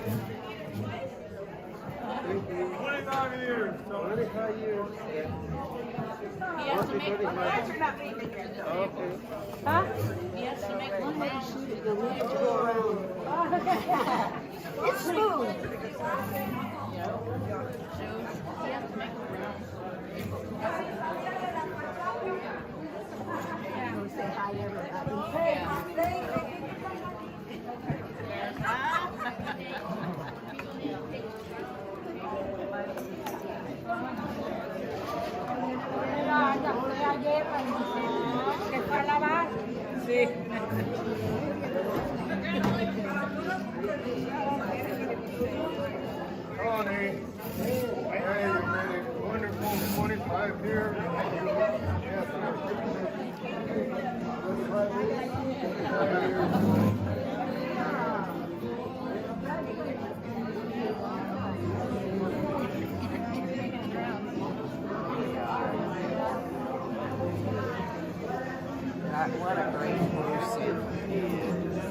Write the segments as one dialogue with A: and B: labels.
A: 25 years. 25 years.
B: He has to make one. You're not leaving here.
A: Okay.
B: Huh? He has to make one way to shoot it. You'll need to go around. It's smooth. He has to make one around. Say hi, everybody. Hey, que fue a lavar. Sí.
A: Tony, hey, you made it wonderful. 25 years. Yes,
B: What a great person.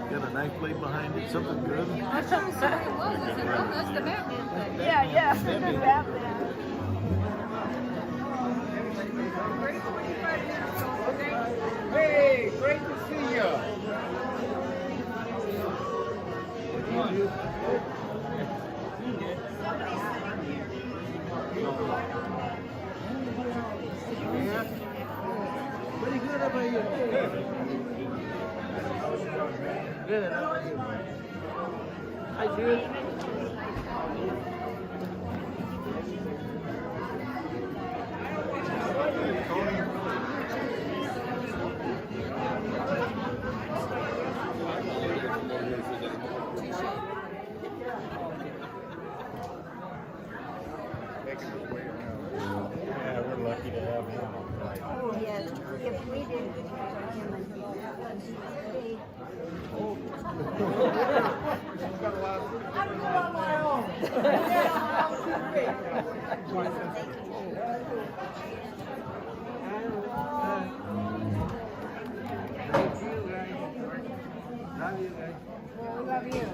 C: Got a knife blade behind it, something good.
B: I was trying to see what it was. I said, oh, that's the Batman thing.
D: Yeah, the Batman.
A: Hey, great to see you.
C: Pretty good about you. Good. How are you? Hi, dude.
A: Yeah, we're lucky to have him.
D: Oh, yes. If we didn't I'm going on my own.
C: Love you guys.
D: We love you.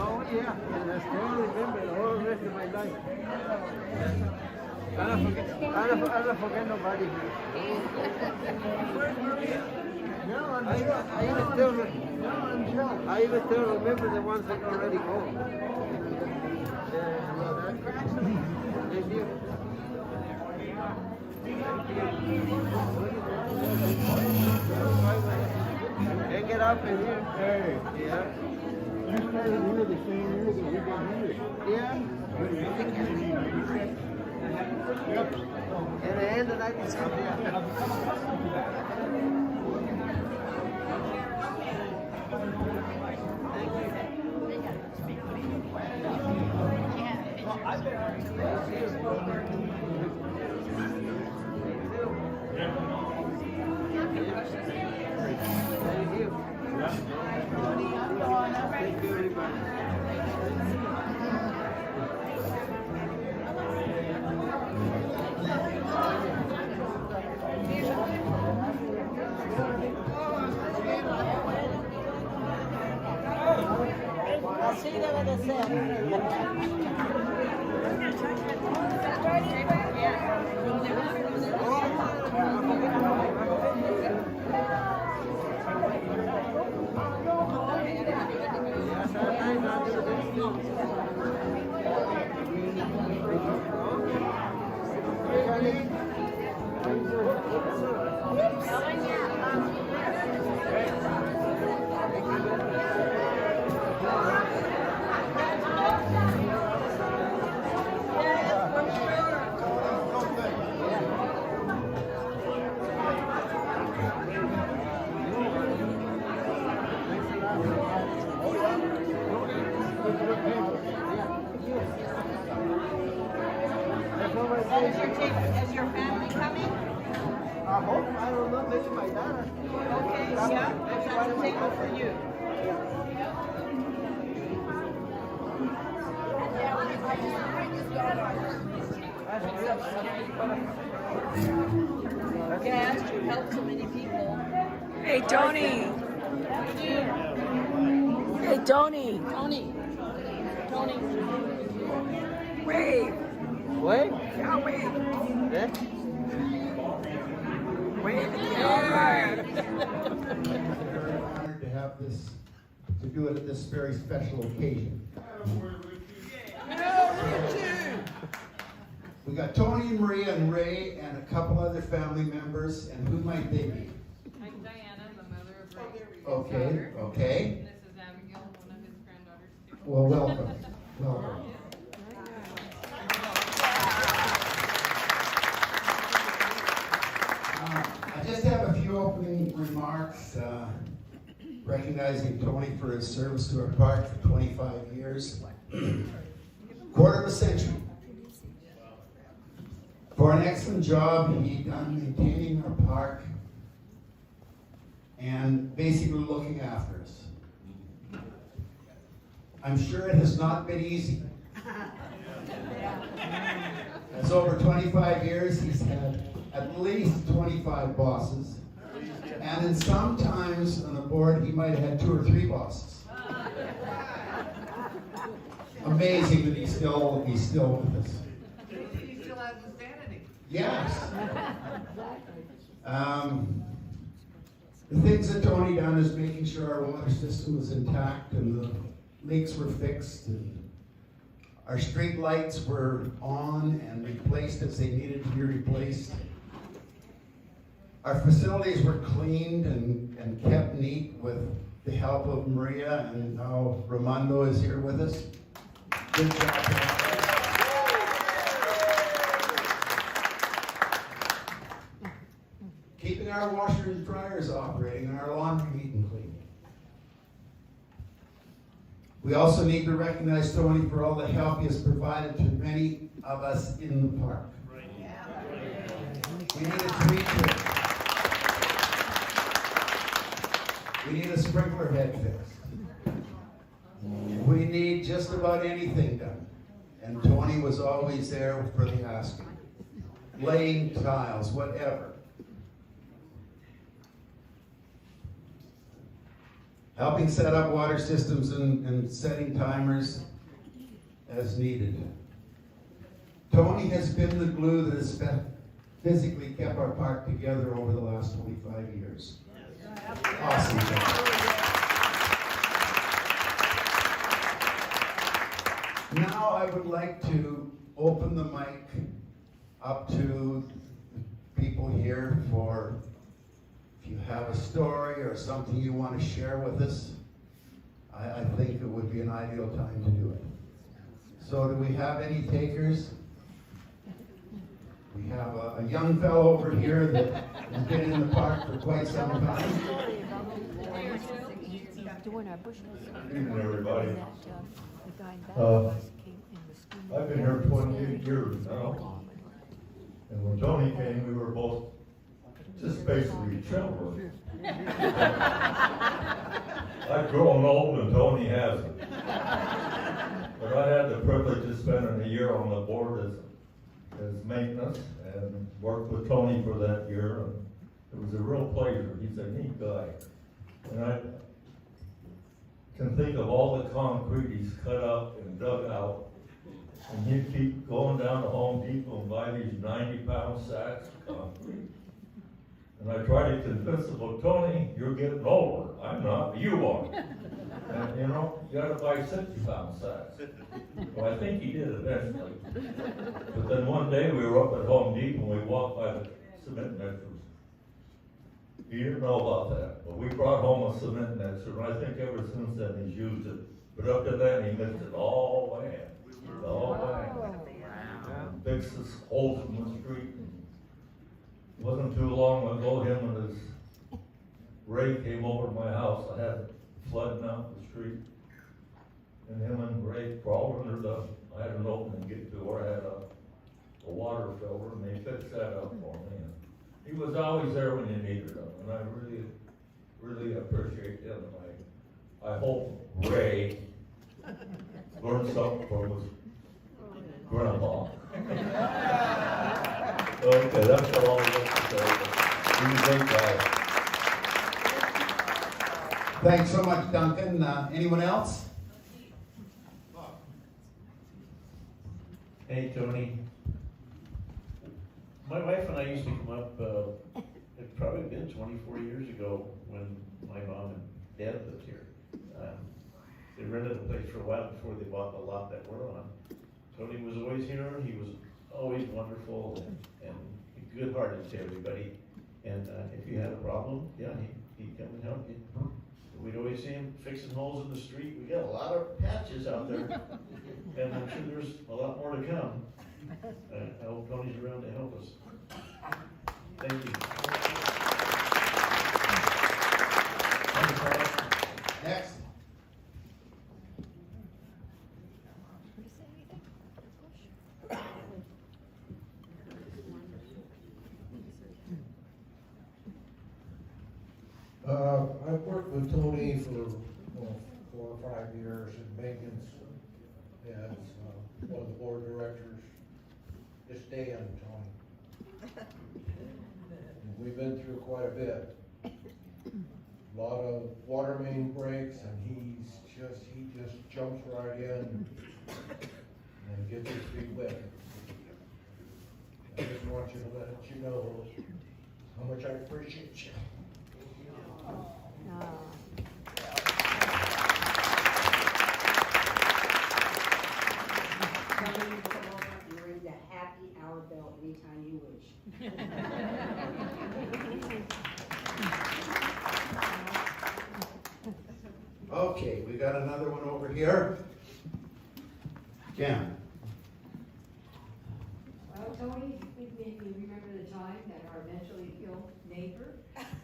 C: Oh yeah, and I still remember the whole rest of my life. I don't forget nobody here. I even still remember the ones that already gone. Thank you. Can't get up in here.
A: Hey,
C: Yeah.
A: you started here the same year that we got here.
C: Yeah.
A: Yep.
C: In the end, and I can come here. Thank you, everybody.
B: Is your family coming?
C: I hope, I don't know, maybe my daughter.
B: Okay, yeah, that's a table for you. Okay, I asked you to help so many people.
E: Hey, Tony. Hey, Tony.
B: Tony. Tony.
E: Wave.
C: Wait,
E: Yeah, wave.
C: eh?
E: Wave. Yeah.
F: Honored to have this, to do it at this very special occasion. We got Tony, Maria, and Ray, and a couple other family members, and who might they be?
G: I'm Diana, the mother of Ray's
F: Okay,
G: daughter.
F: okay.
G: This is Abigail, one of his granddaughters too.
F: Well, welcome, welcome. I just have a few opening remarks, recognizing Tony for his service to our park for 25 years, quarter of a century. For an excellent job he done maintaining our park and basically looking after us. I'm sure it has not been easy. As over 25 years, he's had at least 25 bosses, and in sometimes on the board he might have had 2 or 3 bosses. Amazing that he's still with us.
B: He still has his sanity.
F: Yes. The things that Tony done is making sure our water system was intact and the leaks were fixed and our street lights were on and replaced as they needed to be replaced. Our facilities were cleaned and kept neat with the help of Maria, and now Romero is here with us. Good job. Keeping our washers and dryers operating and our laundry neat and clean. We also need to recognize Tony for all the help he has provided to many of us in the park. We need a tree trim. We need a sprinkler head fixed. We need just about anything done. And Tony was always there for the asking. Laying tiles, whatever. Helping set up water systems and setting timers as needed. Tony has been the glue that has physically kept our park together over the last 25 years. Awesome. Now I would like to open the mic up to people here for, if you have a story or something you want to share with us, I think it would be an ideal time to do it. So do we have any takers? We have a young fellow over here that has been in the park for quite some time.
H: Good evening, everybody. I've been here 28 years now. And when Tony came, we were both just basically children. I've grown old and Tony hasn't. But I had the privilege of spending a year on the board as maintenance and worked with Tony for that year. And it was a real pleasure. He's a neat guy. And I can think of all the concrete he's cut up and dug out. And he'd keep going down to Home Depot and buy these 90-pound sacks of concrete. And I tried to convince him, well, Tony, you're getting older. I'm not, you are. And you know, you gotta buy 60-pound sacks. Well, I think he did eventually. But then one day we were up at Home Depot and we walked by the cement mixers. He didn't know about that, but we brought home a cement mixer, and I think ever since then he's used it. But up to then, he mixed it all the way in, the whole way. And fixed his holes in the street. It wasn't too long ago, him and his Ray came over to my house. I had it flooding out the street. And him and Ray crawled under I had an opening to get to where I had a water filter, and they fixed that up for me. And he was always there when you needed him, and I really, really appreciate him. I hope Ray learned something from his grandpa. Okay, that's all I have to say. He's a great guy.
F: Thanks so much, Duncan. Anyone else?
I: Hey, Tony. My wife and I used to come up, it's probably been 24 years ago when my mom and dad lived here. They rented a place for a while before they bought the lot that we're on. Tony was always here, he was always wonderful and good-hearted to everybody. And if you had a problem, yeah, he'd come and help you. We'd always see him fixing holes in the street. We got a lot of patches out there, and I'm sure there's a lot more to come. I hope Tony's around to help us. Thank you.
F: Next.
J: I've worked with Tony for 4 or 5 years in maintenance as one of the board directors. This day I'm Tony. We've been through quite a bit. A lot of water main breaks, and he just jumps right in and gets his feet wet. I just want you to let you know how much I appreciate you.
B: Ring the happy hour bell anytime you wish.
F: Okay, we got another one over here. Jan.
K: Well, Tony, it made me remember the time that our mentally ill neighbor,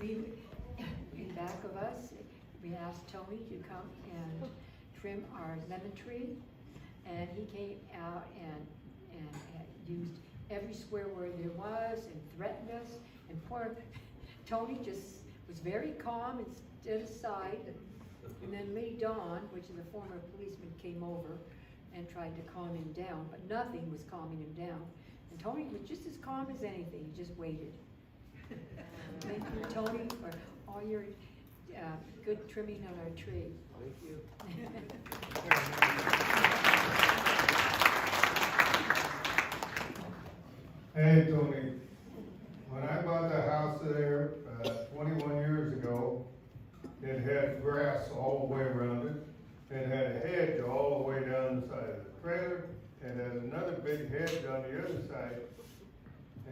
K: in back of us, we asked Tony to come and trim our lemon tree, and he came out and used every swear word there was and threatened us, and poor Tony just was very calm and stood aside. And then Lee Dawn, which is a former policeman, came over and tried to calm him down, but nothing was calming him down. And Tony was just as calm as anything, he just waited. Thank you, Tony, for all your good trimming on our tree.
C: Thank you.
A: Hey, Tony, when I bought the house there 21 years ago, it had grass all the way around it. It had a hedge all the way down the side of the trailer, and had another big hedge on the other side.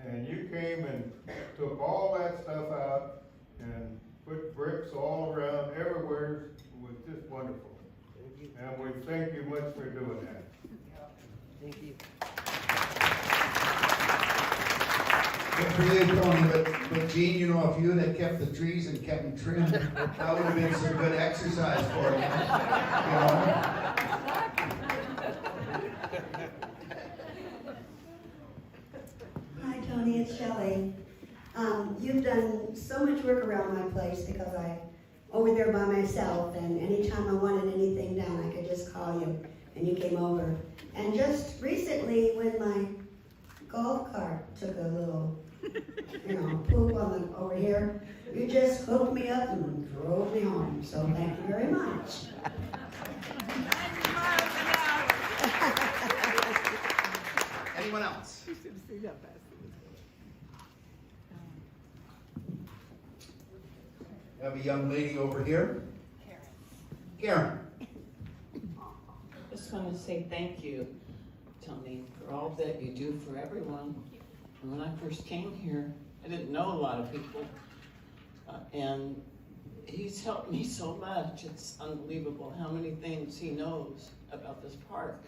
A: And you came and took all that stuff out and put bricks all around everywhere. It was just wonderful. And we thank you much for doing that.
C: Thank you.
F: Good for you, Tony, but Gene, you know, if you had kept the trees and kept them trimmed, that would have been some good exercise for you. You know?
L: Hi, Tony, it's Shelley. You've done so much work around my place because I'm over there by myself, and anytime I wanted anything done, I could just call you, and you came over. And just recently, when my golf cart took a little poop on the, over here. You just hooked me up and drove me home, so thank you very much.
F: Anyone else? We have a young lady over here. Karen.
M: Just want to say thank you, Tony, for all that you do for everyone. And when I first came here, I didn't know a lot of people. And he's helped me so much. It's unbelievable how many things he knows about this park.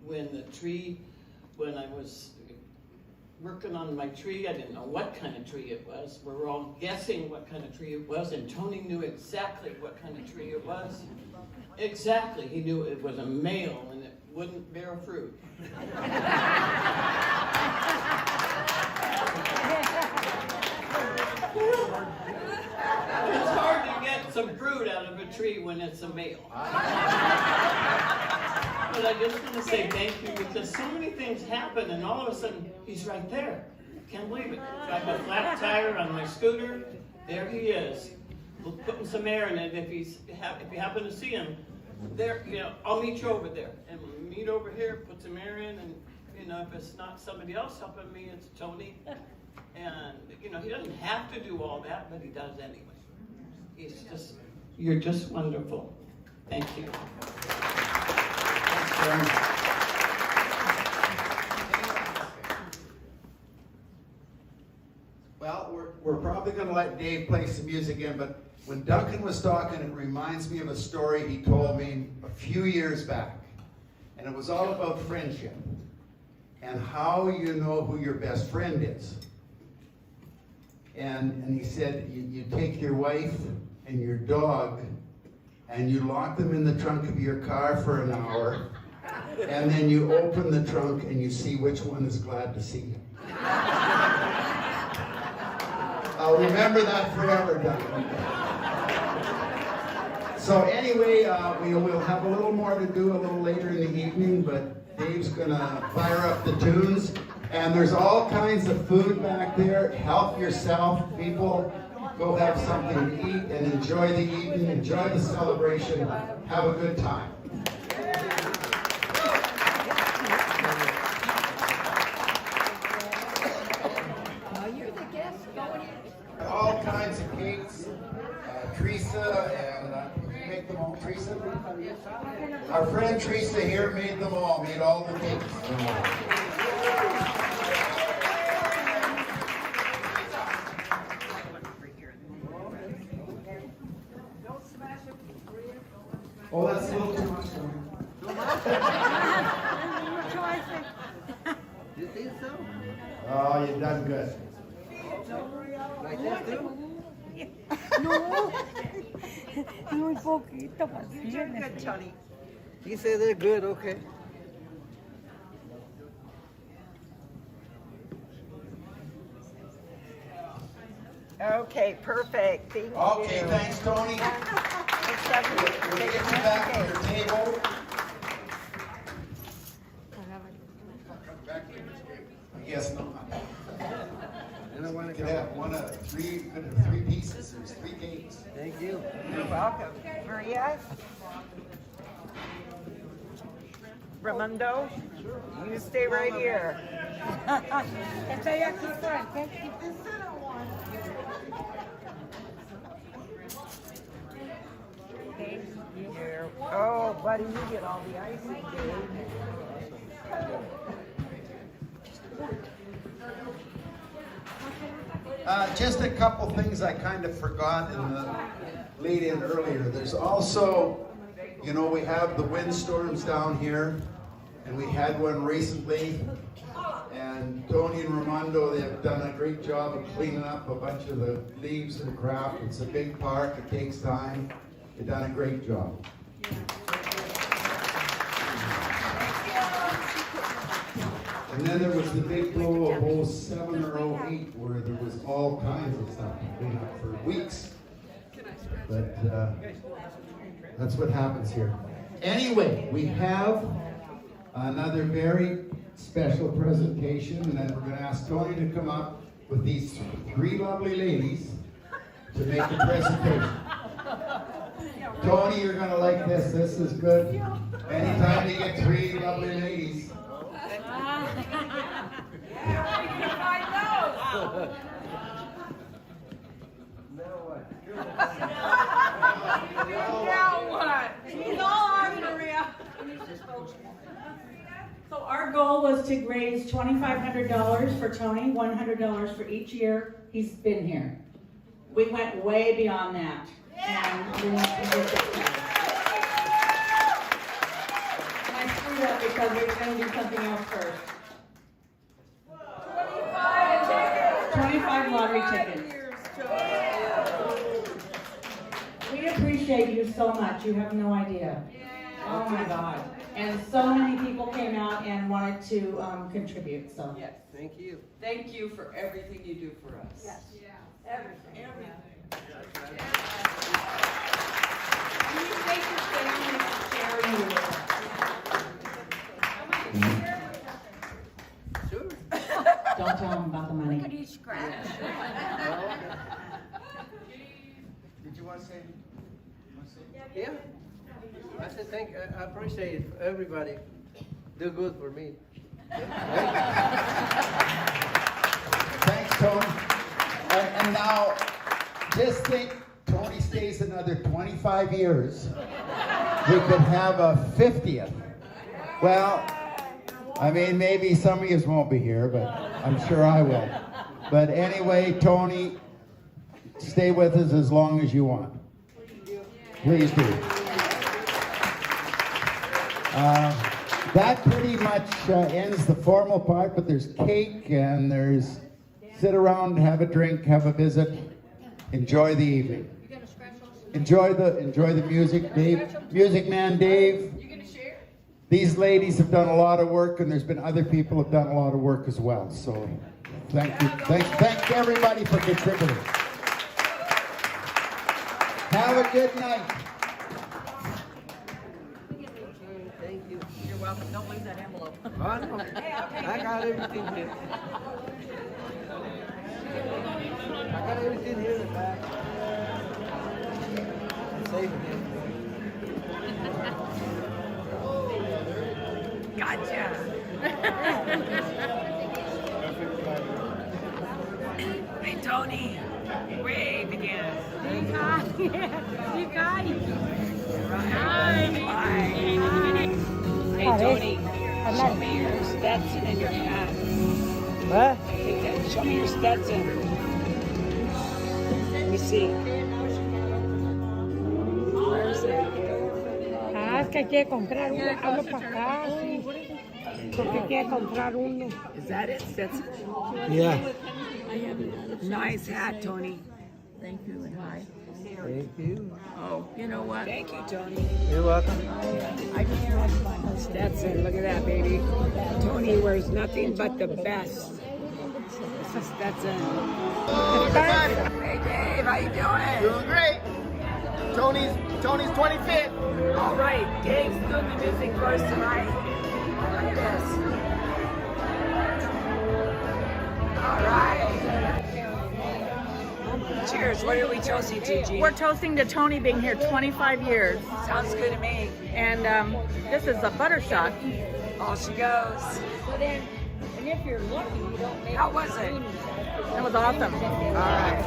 M: When I was working on my tree, I didn't know what kind of tree it was. We were all guessing what kind of tree it was, and Tony knew exactly what kind of tree it was. Exactly, he knew it was a male and it wouldn't bear fruit. It's hard to get some fruit out of a tree when it's a male. But I just want to say thank you because so many things happen and all of a sudden he's right there. Can't believe it. I have a flat tire on my scooter. There he is, putting some air in it. If you happen to see him, there, I'll meet you over there. And we'll meet over here, put some air in, and if it's not somebody else helping me, it's Tony. And he doesn't have to do all that, but he does anyway. You're just wonderful. Thank you.
F: Well, we're probably going to let Dave play some music again, but when Duncan was talking, it reminds me of a story he told me a few years back. And it was all about friendship and how you know who your best friend is. And he said, you take your wife and your dog and you lock them in the trunk of your car for an hour, and then you open the trunk and you see which one is glad to see you. I'll remember that forever, Duncan. So anyway, we'll have a little more to do a little later in the evening, but Dave's gonna fire up the tunes. And there's all kinds of food back there. Help yourself, people. Go have something to eat and enjoy the evening, enjoy the celebration, have a good time.
D: You're the guest.
F: All kinds of cakes. Teresa and you make them all, Teresa? Our friend Teresa here made them all, made all the cakes. Oh, that's a little too much for me.
C: You think so?
F: Oh, you've done good.
C: Like that too?
B: No. Muy poquito.
C: You're good, Tony. He said they're good, okay.
D: Okay, perfect. Thank you.
F: Okay, thanks, Tony. We'll get you back to your table. I guess not. You could have one of three pieces. There's 3 cakes.
C: Thank you.
D: You're welcome. Maria? Ramundo? You stay right here.
B: Estoy aquí frente.
D: Thank you. Oh, buddy, you get all the icing, Dave.
F: Just a couple things I kind of forgot in the lead in earlier. There's also, we have the windstorms down here, and we had one recently. And Tony and Romero, they have done a great job of cleaning up a bunch of the leaves and crap. It's a big park, it takes time. They've done a great job. And then there was the big blow of 07 or 08 where there was all kinds of stuff to clean up for weeks. But that's what happens here. Anyway, we have another very special presentation, and then we're going to ask Tony to come up with these three lovely ladies to make a presentation. Tony, you're gonna like this. This is good. Anytime you get three lovely ladies.
B: Now what? He's all ours, Maria.
N: So our goal was to raise $2,500 for Tony, $100 for each year he's been here. We went way beyond that. And we want to get this done. And I screwed up because we were going to do something else first. 25 lottery tickets. We appreciate you so much. You have no idea. Oh my God. And so many people came out and wanted to contribute. So
C: Yes, thank you.
B: Thank you for everything you do for us.
N: Yes.
B: Yeah.
N: everything.
B: You take your family and share you with us.
C: Sure.
N: Don't tell them about the money.
B: Could you scratch?
F: Did you want to say?
C: Yeah. I said I appreciate everybody. Do good for me.
F: Thanks, Tony. And now, just think, Tony stays another 25 years. We could have a 50th. Well, I mean, maybe some of you won't be here, but I'm sure I will. But anyway, Tony, stay with us as long as you want. Please do. That pretty much ends the formal part, but there's cake and there's sit around, have a drink, have a visit, enjoy the evening. Enjoy the music, Dave. Music man, Dave. These ladies have done a lot of work, and there's been other people who have done a lot of work as well. So, thank you. Thank everybody for contributing. Have a good night.
C: Thank you.
B: You're welcome. Don't lose that envelope.
C: Oh, no. I got everything here. I got everything here in the back. I'm saving it.
E: Gotcha. Hey, Tony. Wave again.
B: You got it.
E: Hey, Tony. Show me your Stetson and your hat.
C: What?
E: Show me your Stetson. Let me see. Where is it?
D: Es que quiere comprar uno, hablo para acá, sí. Porque quiere comprar uno.
E: Is that it, Stetson?
C: Yeah.
E: Nice hat, Tony. Thank you and hi.
C: Thank you.
E: Oh, you know what? Thank you, Tony.
C: You're welcome.
E: I just want my Stetson. Look at that, baby. Tony wears nothing but the best. This is Stetson. Hey, Dave, how you doing?
C: Doing great. Tony's 25th.
E: All right, Dave's doing the music for us tonight. Look at this. All right. Cheers. What are we toasting to, Gene?
N: We're toasting to Tony being here 25 years.
E: Sounds good to me.
N: And this is a butter shot.
E: All she goes.
B: And if you're lucky, you don't make
E: How was it?
N: It was awesome.
E: All right.